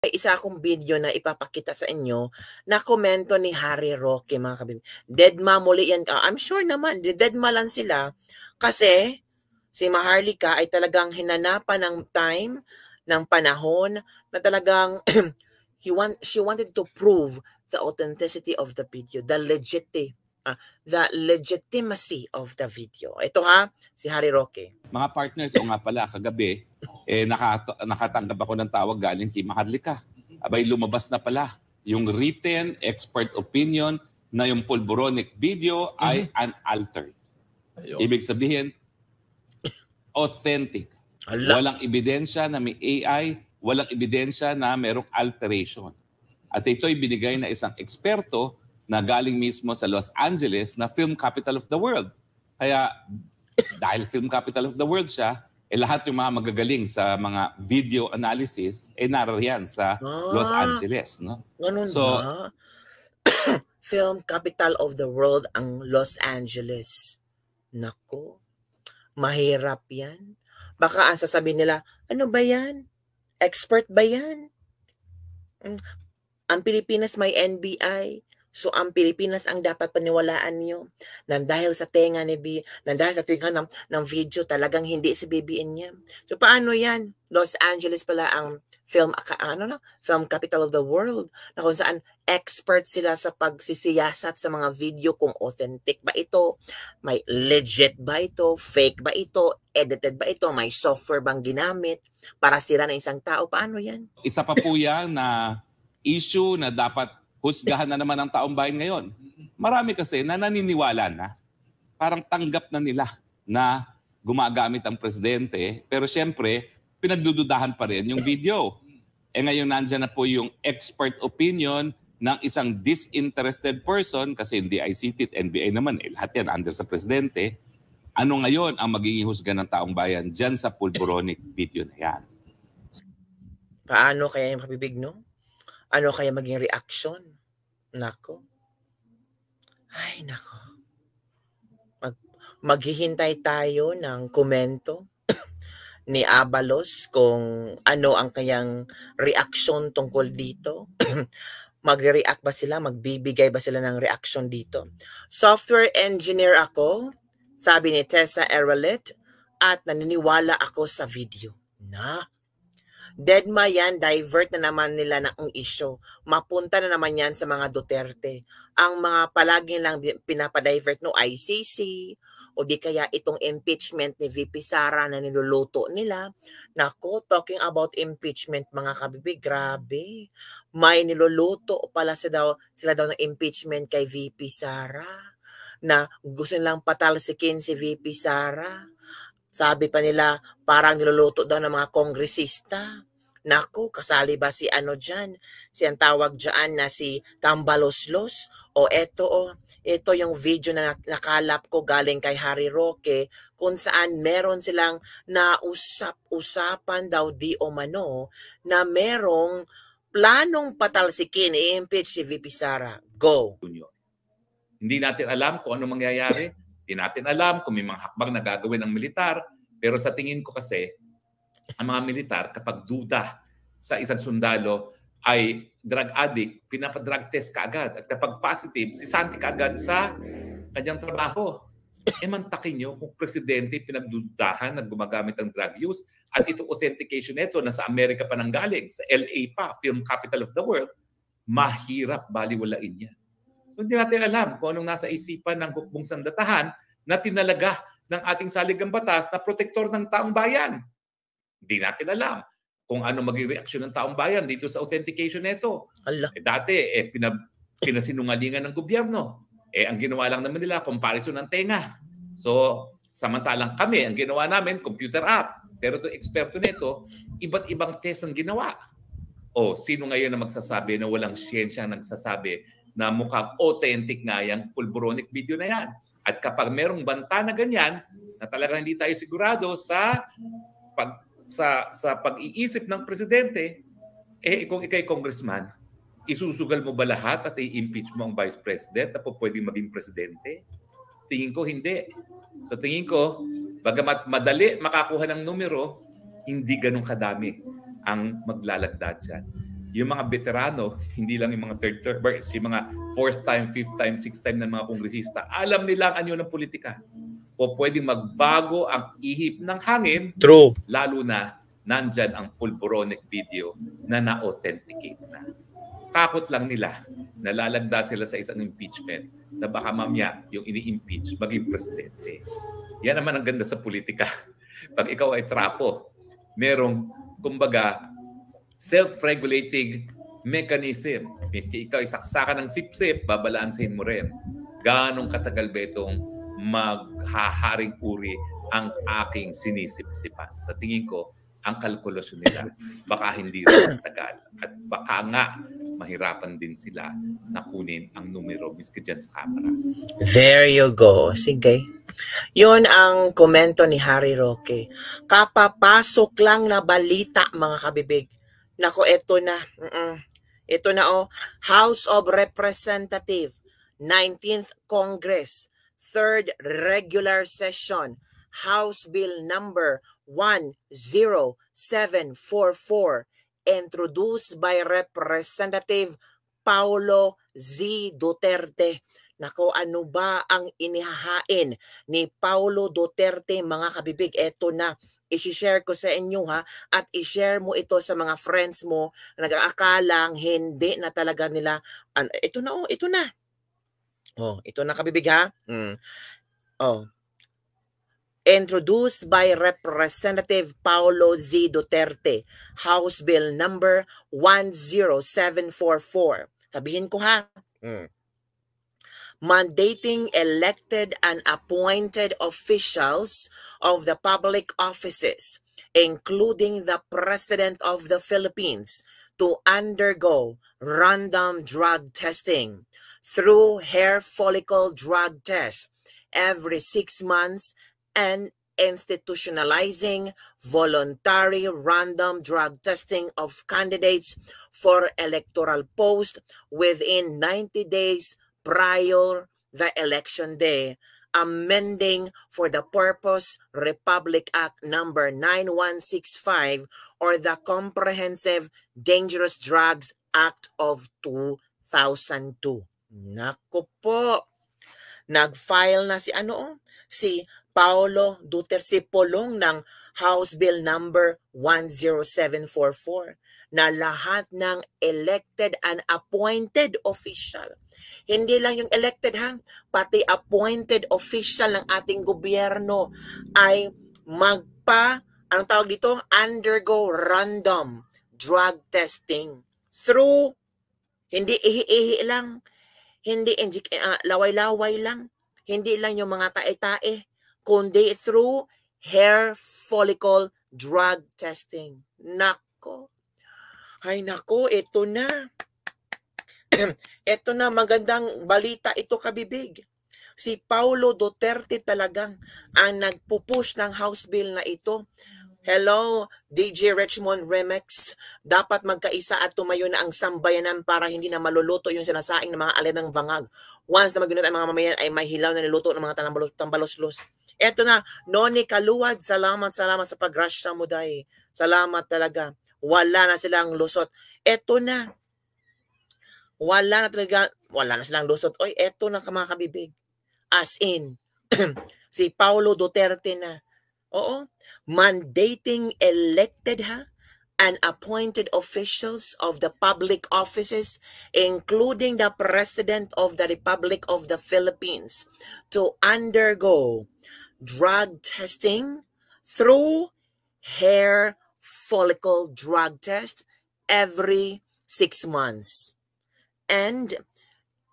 May isa akong video na ipapakita sa inyo na komento ni Harry Roque, mga kabib. Deadma muli yan. I'm sure naman, deadma lang sila kasi si Maharlika ay talagang hinanapan ng time, ng panahon na talagang she wanted to prove the authenticity of the video, the legitimacy of the video. Ito si Harry Roque. Mga partners, o nga pala, kagabi, nakatanggap ako ng tawag galing kay Maharlika. Abay, lumabas na pala yung written expert opinion na yung Pulboronic video ay unaltered. Ibig sabihin, authentic. Walang ebidensya na may AI, walang ebidensya na merong alteration. At ito'y binigay na isang eksperto na galing mismo sa Los Angeles na film capital of the world. Kaya dahil film capital of the world siya, lahat yung mga magagaling sa mga video analysis narariyan sa Los Angeles. No? Ganun ba? Film capital of the world ang Los Angeles. Nako, mahirap yan. Baka ang sasabihin nila, ano ba yan? Expert ba yan? Ang Pilipinas may NBI. So, ang Pilipinas ang dapat paniwalaan nyo. Nang dahil sa tenga ni ng video, talagang hindi si BBN niya. So, paano yan? Los Angeles pala ang film capital of the world, na kung saan expert sila sa pagsisiyasat sa mga video kung authentic ba ito, may legit ba ito, fake ba ito, edited ba ito, may software bang ginamit para sira ng isang tao. Paano yan? Isa pa po yan na issue na dapat husgahan na naman ng taong bayan ngayon. Marami kasi na naniniwala na, parang tanggap na nila na gumagamit ang presidente, pero siyempre, pinagdududahan pa rin yung video. Ngayon nandyan na po yung expert opinion ng isang disinterested person, kasi hindi ICT at NBI naman, lahat yan under sa presidente. Ano ngayon ang magiging husga ng taong bayan dyan sa Pulboronic video na yan? Paano kaya yung mapibig, no? Ano kaya maging reaction? Nako. Ay, nako. Maghihintay tayo ng komento ni Abalos kung ano ang kayang reaction tungkol dito. Mag-react ba sila? Magbibigay ba sila ng reaction dito? Software engineer ako, sabi ni Tessa Erelet, at naniniwala ako sa video. Deadma yan, divert na naman nila ng issue. Mapunta na naman yan sa mga Duterte. Ang mga palaging lang pinapadivert no ICC, o di kaya itong impeachment ni VP Sara na niluluto nila. Nako, talking about impeachment, mga kabibig, grabe. May niluluto pala sila daw ng impeachment kay VP Sara, na gusto nilang patalsikin si VP Sara. Sabi pa nila, parang niluluto daw ng mga kongresista. Naku, kasali ba si ano dyan? Si ang tawag dyan na si Tambaloslos? O ito yung video na nakalap ko galing kay Harry Roque, kung saan meron silang nausap-usapan daw di o mano na merong planong patalsikin, i-impeach si VP Sara. Go! Hindi natin alam kung ano mangyayari. Hindi natin alam kung may mga hakbang na gagawin ng militar. Pero sa tingin ko kasi, ang mga militar, kapag duda sa isang sundalo ay drug addict, pinapadrug test kaagad. At kapag positive, sisanti kaagad sa kanyang trabaho. Mantakin nyo kung presidente pinagdudahan na gumagamit ng drug use at itong authentication nito na sa Amerika pa nanggaling, sa LA pa, film capital of the world, mahirap baliwalain yan. So, hindi natin alam kung anong nasa isipan ng hukbong sandatahan na tinalaga ng ating saligang batas na protektor ng taong bayan. Hindi natin alam kung ano maging reaksyon ng taong bayan dito sa authentication nito. Dati, pinasinungalingan ng gobyerno. Ang ginawa lang naman nila, comparison ng tenga. So, samantalang kami, ang ginawa namin, computer app. Pero itong eksperto nito, iba't ibang test ang ginawa. Sino ngayon na magsasabi na walang siyensya nagsasabi na mukhang authentic nga yung Pulboronic video na yan? At kapag merong banta na ganyan, na talagang hindi tayo sigurado sa pag-iisip ng presidente, kung ikay congressman, isusugal mo ba lahat at i-impeach mo ang vice president na po pwedeng maging presidente? Tingin ko hindi. So tingin ko, bagamat madali makakuha ng numero, hindi ganun kadami ang maglalagda dyan. yung mga veterano, hindi lang yung mga third term, yung mga fourth time, fifth time, sixth time ng mga kongresista, alam nila ang anyo ng politika. O pwedeng magbago ang ihip ng hangin, True. lalo na nandyan ang pulboronic video na na-authenticate na. Takot lang nila, nalalagda sila sa isang impeachment na baka mamaya yung ini-impeach maging presidente. Yan naman ang ganda sa politika. Pag ikaw ay trapo, merong, kumbaga, self-regulating mechanism. Miski ikaw isaksakan ng sip-sip, babalansin mo rin. Ganong katagal ba itong maghaharing uri ang aking sinisip-sipan? Sa tingin ko, ang kalkulasyon nila baka hindi rin tagal. At baka nga mahirapan din sila na kunin ang numero miski dyan sa camera. There you go. Sige. Yun ang komento ni Harry Roque. Kapapasok lang na balita, mga kabibig. Nako, eto na. Ito na House of Representatives, 19th Congress, 3rd Regular Session, House Bill number 10744, introduced by Representative Paulo Z. Duterte. Nako, ano ba ang inihahain ni Paulo Duterte, mga kabibig? Eto na. I-share ko sa inyo at i-share mo ito sa mga friends mo na nag-aakalang hindi na talaga nila. Ito na ito na. Ito na, kabibig Introduced by Representative Paulo Z. Duterte, House Bill number 10744. Sabihin ko mandating elected and appointed officials of the public offices, including the President of the Philippines, to undergo random drug testing through hair follicle drug test every 6 months and institutionalizing voluntary random drug testing of candidates for electoral posts within 90 days prior the election day, amending for the purpose Republic Act number 9165 or the Comprehensive Dangerous Drugs Act of 2002. Naku po, nag-file na si Paulo Duterte, si Pulong ng House Bill number 10744 na lahat ng elected and appointed official, hindi lang yung elected pati appointed official ng ating gobyerno ay anong tawag dito? Undergo random drug testing through, hindi ihi-ihi lang, hindi laway-laway lang, hindi lang yung mga tae-tae, kundi through hair follicle drug testing. Nako. Ay nako, ito na. Ito na, magandang balita ito, kabibig. Si Paulo Duterte talagang ang nagpupush ng House Bill na ito. Hello, DJ Richmond Remix. Dapat magkaisa at tumayo na ang sambayanan para hindi na maluluto yung sinasaing ng mga alin ng bangag. Once na magunit ang mga mamayan ay may hilaw na niluto ng mga tambaloslos. Eto na, Noni Kaluwad, salamat sa pag-rush mo, day. Salamat talaga. Wala na silang lusot. Eto na. Wala na silang lusot. Oy, eto na, mga kabibig. As in, si Paulo Duterte na. Oo. Mandating elected and appointed officials of the public offices, including the President of the Republic of the Philippines, to undergo drug testing through hair follicle drug test every 6 months and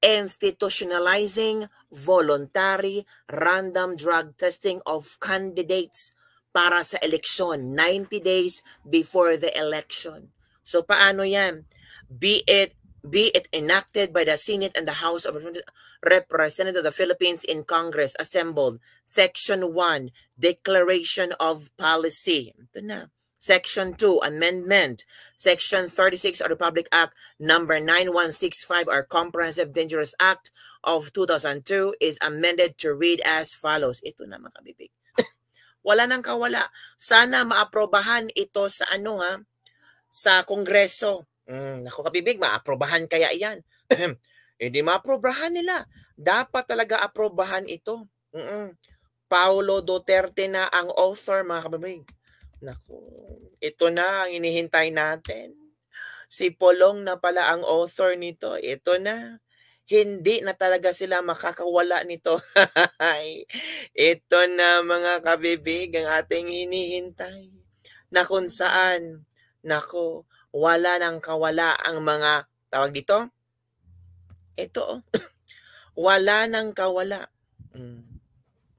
institutionalizing voluntary random drug testing of candidates para sa eleksyon 90 days before the election. So paano yan? Be it enacted by the Senate and the House of Representatives of the Philippines in Congress assembled. Section 1, Declaration of Policy. Ito na. Section 2, Amendment. Section 36 of Republic Act number 9165 or Comprehensive Dangerous Act of 2002 is amended to read as follows. Ito na, mga kabibig. Wala nang kawala. Sana maaprobahan ito sa sa Kongreso. Naku kabibig, maaprobahan kaya yan? Hindi maaprobahan nila. Dapat talaga aprobahan ito. Paulo Duterte na ang author, mga kabibig. Naku, ito na ang inihintay natin. Si Polong na pala ang author nito. Ito na. Hindi na talaga sila makakawala nito. Ito na mga kabibig ang ating hinihintay. Na kung saan, nako, wala nang kawala ang mga, tawag dito? Ito, wala nang kawala.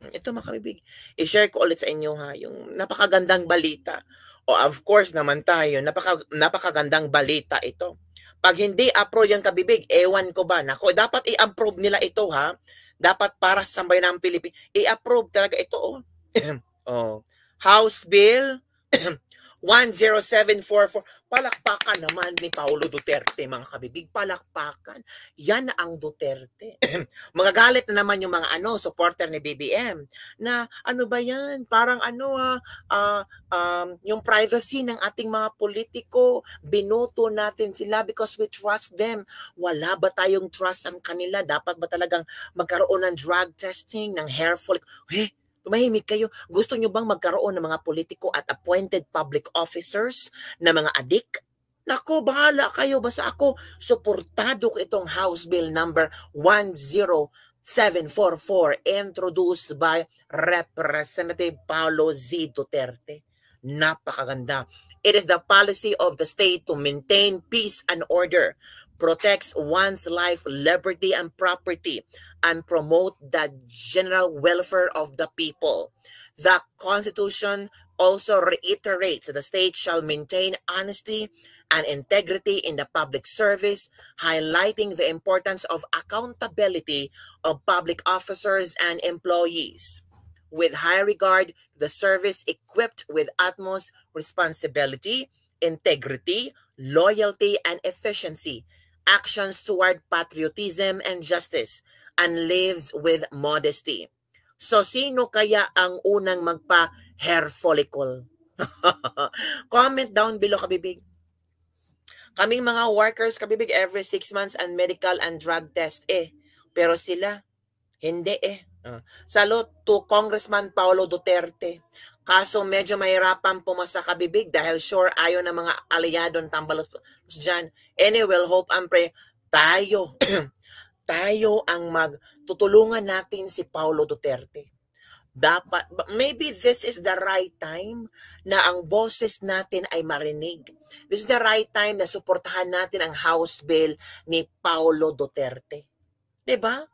Ito mga kabibig, i-share ko ulit sa inyo ha, yung napakagandang balita. O of course naman tayo, napakagandang balita ito. Pag hindi approve yung kabibig, ewan ko ba, nako, dapat i-approve nila ito ha. Dapat para sa sambayan ng Pilipinas, i-approve talaga ito. House Bill 10744. Palakpakan naman ni Paulo Duterte, mga kabibig. Palakpakan. Yan ang Duterte. Magagalit na naman yung mga supporter ni BBM na ano ba yan? Parang yung privacy ng ating mga politiko. Binoto natin sila because we trust them. Wala ba tayong trust ang kanila? Dapat ba talagang magkaroon ng drug testing, ng hair follicle? Tumahimik kayo. Gusto nyo bang magkaroon ng mga politiko at appointed public officers na mga adik? Nako, bahala kayo. Basta ako, suportado ko itong House Bill number 10744 introduced by Representative Paulo Z. Duterte. Napakaganda. It is the policy of the state to maintain peace and order, protects one's life, liberty, and property, and promote the general welfare of the people. The Constitution also reiterates that the state shall maintain honesty and integrity in the public service, highlighting the importance of accountability of public officers and employees. With high regard to the service equipped with utmost responsibility, integrity, loyalty, and efficiency, actions toward patriotism and justice, and lives with modesty. So, sino kaya ang unang magpa-hair follicle? Comment down below, kabibig. Kaming mga workers, kabibig, every 6 months and medical and drug test Pero sila, hindi Salute to Congressman Paulo Duterte. Kaso medyo mahirapan pumasa kabibig dahil sure ayaw ng mga aliadong tambalos dyan. Anyway, hope and pray. Tayo ang magtutulungan natin si Paulo Duterte. Maybe this is the right time na ang boses natin ay marinig. This is the right time na suportahan natin ang House Bill ni Paulo Duterte. Diba?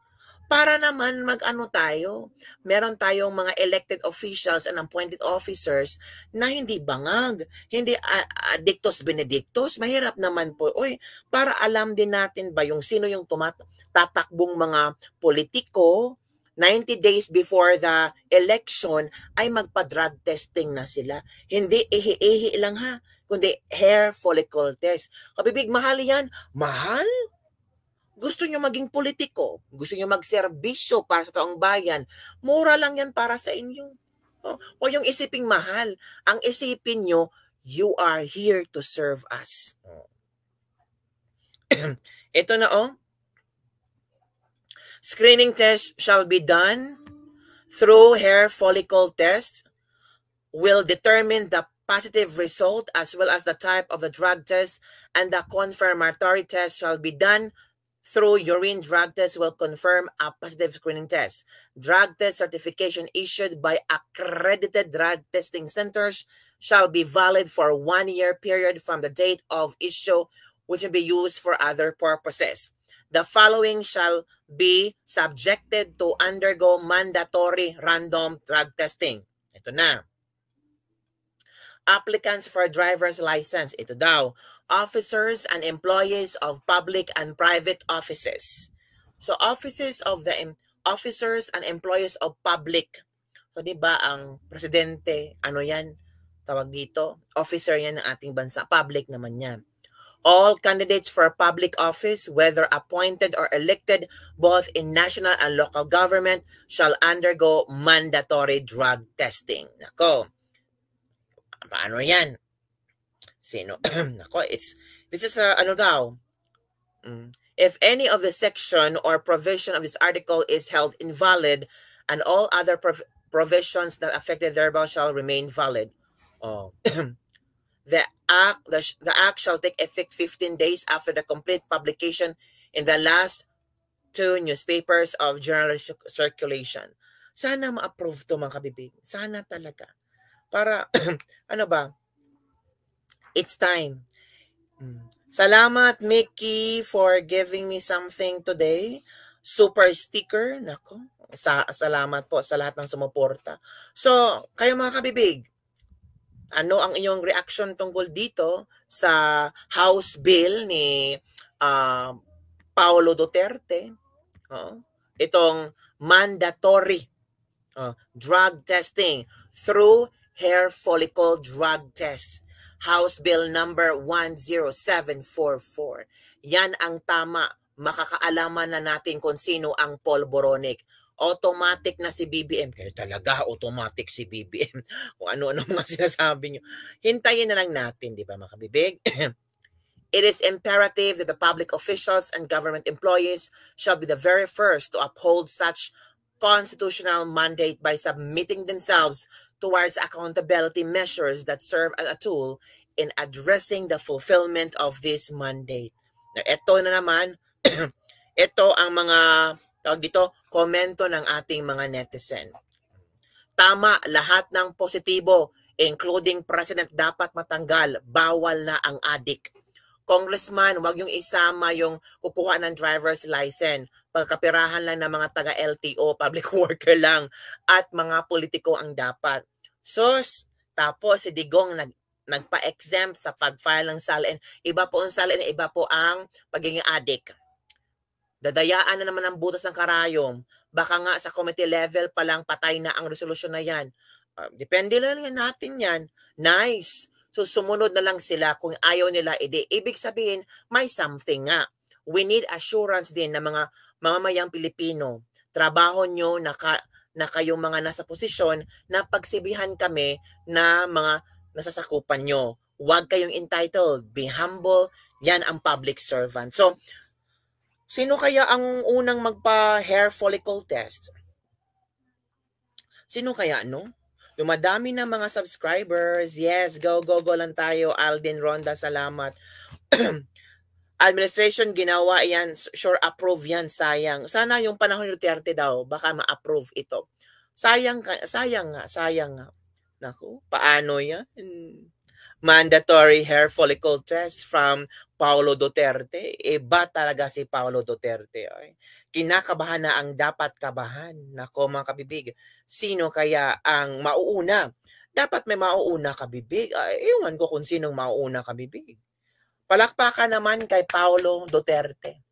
Para naman tayo, meron tayong mga elected officials and appointed officers na hindi bangag, hindi dictus benedictus, mahirap naman po. Para alam din natin ba yung sino yung tatakbong mga politiko, 90 days before the election ay magpa-drug testing na sila. Hindi ihi-ihi lang ha, kundi hair follicle test. Kabibig, mahal yan? Mahal? Gusto nyo maging politiko, gusto nyo magserbisyo para sa taong bayan, mura lang yan para sa inyo. O yung isiping mahal, ang isipin nyo, you are here to serve us. Ito na Screening test shall be done through hair follicle test, will determine the positive result as well as the type of the drug test, and the confirmatory test shall be done through urine drug test will confirm a positive screening test. Drug test certification issued by accredited drug testing centers shall be valid for 1 year period from the date of issue, which will be used for other purposes. The following shall be subjected to undergo mandatory random drug testing. Ito na. Applicants for driver's license. Ito daw. Officers and employees of public and private offices. So offices and employees of public. So di ba ang presidente, yan? Tawag dito, officer yan ng ating bansa, public naman yan. All candidates for public office, whether appointed or elected, both in national and local government, shall undergo mandatory drug testing. Nako. Paano yan? Sino? Nako, This is ano daw? If any of the section or provision of this article is held invalid, and all other provisions that affected thereby shall remain valid. Oh. The act shall take effect 15 days after the complete publication in the last 2 newspapers of general circulation. Sana ma-approve to mga kabibig. Sana talaga. Para, ano ba? It's time. Salamat, Mickey, for giving me something today. Super sticker. Nako. Salamat po sa lahat ng sumuporta. So, kayo mga kabibig, ano ang inyong reaction tungkol dito sa House Bill ni Paulo Duterte? Itong mandatory drug testing through hair follicle drug test. House Bill number 10744. Yan ang tama. Makakaalaman na natin kung sino ang polboronic. Automatic na si BBM. Kaya talaga, automatic si BBM. Kung ano-ano mga sinasabi nyo. Hintayin na lang natin, di ba mga kabibig? It is imperative that the public officials and government employees shall be the very first to uphold such constitutional mandate by submitting themselves towards accountability measures that serve as a tool in addressing the fulfillment of this mandate. Now, ito na naman, ito ang mga tawag dito, komento ng ating mga netizen. Tama, lahat ng positibo, including President, dapat matanggal. Bawal na ang adik. Congressman, wag yung isama yung kukuha ng driver's license. Pagkapirahan lang ng mga taga-LTO, public worker lang, at mga politiko ang dapat. Sus, tapos si Digong nagpa-exempt sa pag-file ng SALN. Iba po ang SALN, iba po ang pagiging adik. Dadayaan na naman ang butas ng karayom. Baka nga sa committee level pa lang patay na ang resolusyon na yan. Depende lang natin yan. Nice. So sumunod na lang sila kung ayaw nila, ibig sabihin may something nga. We need assurance din na mga mamamayang Pilipino. Trabaho nyo na kayong mga nasa posisyon na pagsibihan kami na mga nasasakupan nyo. Huwag kayong entitled. Be humble. Yan ang public servant. So, sino kaya ang unang magpa-hair follicle test? Sino kaya, no? Dumadami na mga subscribers. Yes, go lang tayo. Alden Ronda, salamat. Administration, ginawa yan. Sure, approve yan. Sayang. Sana yung panahon ni Duterte daw, baka ma-approve ito. Sayang nga. Naku, paano yan? Mandatory hair follicle test from Paulo Duterte. Iba talaga si Paulo Duterte. Ay. Kinakabahan na ang dapat kabahan. Nako mga kabibig, sino kaya ang mauuna? Dapat may mauuna kabibig. Iwan ko kung sinong mauuna kabibig. Palakpakan naman kay Paulo Duterte.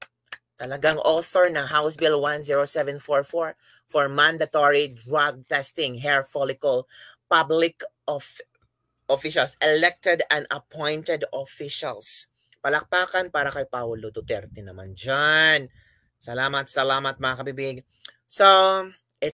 Talagang author ng House Bill 10744 for mandatory drug testing hair follicle public officials, elected and appointed officials. Palakpakan para kay Paulo Duterte naman dyan. Salamat mga kabibig. So,